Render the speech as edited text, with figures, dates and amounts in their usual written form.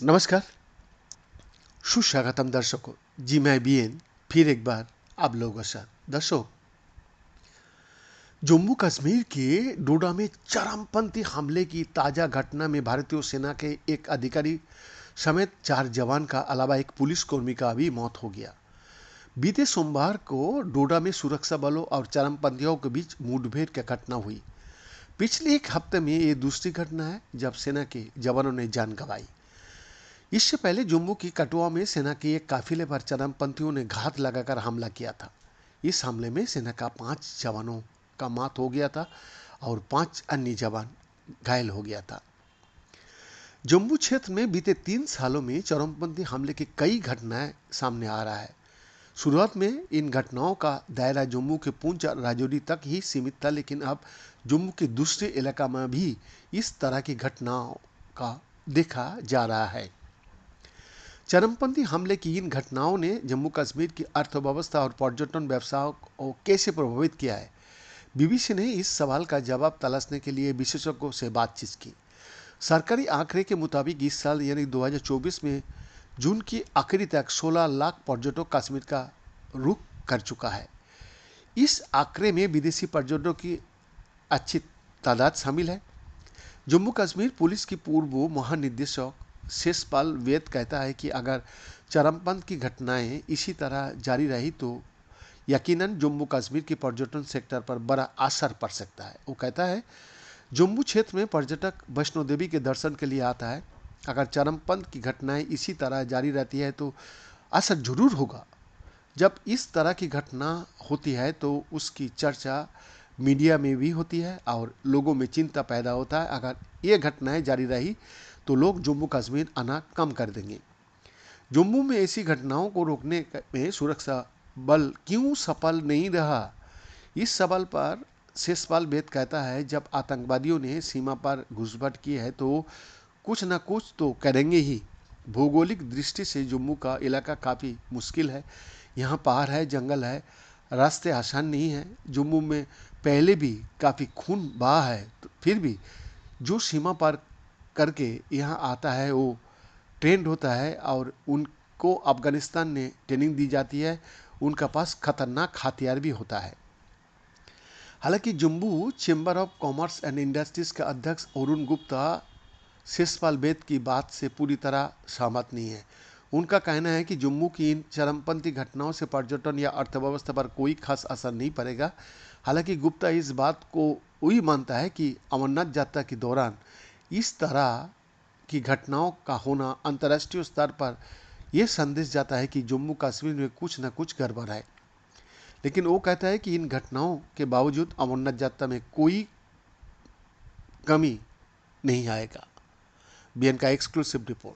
नमस्कार, सुस्वागतम दर्शकों। जी मैं बीएन फिर एक बार आप लोगों के साथ। दर्शकों, जम्मू कश्मीर के डोडा में चरमपंथी हमले की ताजा घटना में भारतीय सेना के एक अधिकारी समेत 4 जवान का अलावा एक पुलिसकर्मी का भी मौत हो गया। बीते सोमवार को डोडा में सुरक्षा बलों और चरमपंथियों के बीच मुठभेड़ की घटना हुई। पिछले एक हफ्ते में ये दूसरी घटना है जब सेना के जवानों ने जान गंवाई। इससे पहले जम्मू की कठुआ में सेना के एक काफिले पर चरमपंथियों ने घात लगाकर हमला किया था। इस हमले में सेना का 5 जवानों का मौत हो गया था और 5 अन्य जवान घायल हो गया था। जम्मू क्षेत्र में बीते 3 सालों में चरमपंथी हमले की कई घटनाएं सामने आ रहा है। शुरुआत में इन घटनाओं का दायरा जम्मू के पुंछ और राजौरी तक ही सीमित था, लेकिन अब जम्मू के दूसरे इलाका में भी इस तरह की घटनाओं का देखा जा रहा है। चरमपंथी हमले की इन घटनाओं ने जम्मू कश्मीर की अर्थव्यवस्था और पर्यटन व्यवसाय को कैसे प्रभावित किया है? बीबीसी ने इस सवाल का जवाब तलाशने के लिए विशेषज्ञों से बातचीत की। सरकारी आंकड़े के मुताबिक इस साल यानी 2024 में जून की आखिरी तक 16 लाख पर्यटक कश्मीर का रुख कर चुका है। इस आंकड़े में विदेशी पर्यटकों की अच्छी तादाद शामिल है। जम्मू कश्मीर पुलिस की पूर्व महानिदेशक शेषपाल वेद कहता है कि अगर चरमपंथ की घटनाएं इसी तरह जारी रही तो यकीनन जम्मू कश्मीर की पर्यटन सेक्टर पर बड़ा असर पड़ सकता है। वो कहता है, जम्मू क्षेत्र में पर्यटक वैष्णो देवी के दर्शन के लिए आता है। अगर चरमपंथ की घटनाएं इसी तरह जारी रहती है तो असर जरूर होगा। जब इस तरह की घटना होती है तो उसकी चर्चा मीडिया में भी होती है और लोगों में चिंता पैदा होता है। अगर ये घटनाएं जारी रही तो लोग जम्मू कश्मीर आना कम कर देंगे। जम्मू में ऐसी घटनाओं को रोकने में सुरक्षा बल क्यों सफल नहीं रहा? इस सवाल पर शेषपाल वेद कहता है, जब आतंकवादियों ने सीमा पर घुसपैठ की है तो कुछ न कुछ तो करेंगे ही। भौगोलिक दृष्टि से जम्मू का इलाका काफ़ी मुश्किल है। यहाँ पहाड़ है, जंगल है, रास्ते आसान नहीं हैं। जम्मू में पहले भी काफ़ी खून बहा है, तो फिर भी जो सीमा पार करके यहाँ आता है वो ट्रेंड होता है और उनको अफगानिस्तान ने ट्रेनिंग दी जाती है। उनका पास खतरनाक हथियार भी होता है। हालांकि Jammu chamber of commerce and industries के अध्यक्ष अरुण गुप्ता शेषपाल वेद की बात से पूरी तरह सहमत नहीं है। उनका कहना है कि जम्मू की इन चरमपंथी घटनाओं से पर्यटन या अर्थव्यवस्था पर कोई खास असर नहीं पड़ेगा। हालांकि गुप्ता इस बात को वही मानता है कि अमरनाथ यात्रा के दौरान इस तरह की घटनाओं का होना अंतर्राष्ट्रीय स्तर पर यह संदेश जाता है कि जम्मू कश्मीर में कुछ न कुछ गड़बड़ है। लेकिन वो कहता है कि इन घटनाओं के बावजूद अमरनाथ यात्रा में कोई कमी नहीं आएगा। बीएन का एक्सक्लूसिव रिपोर्ट।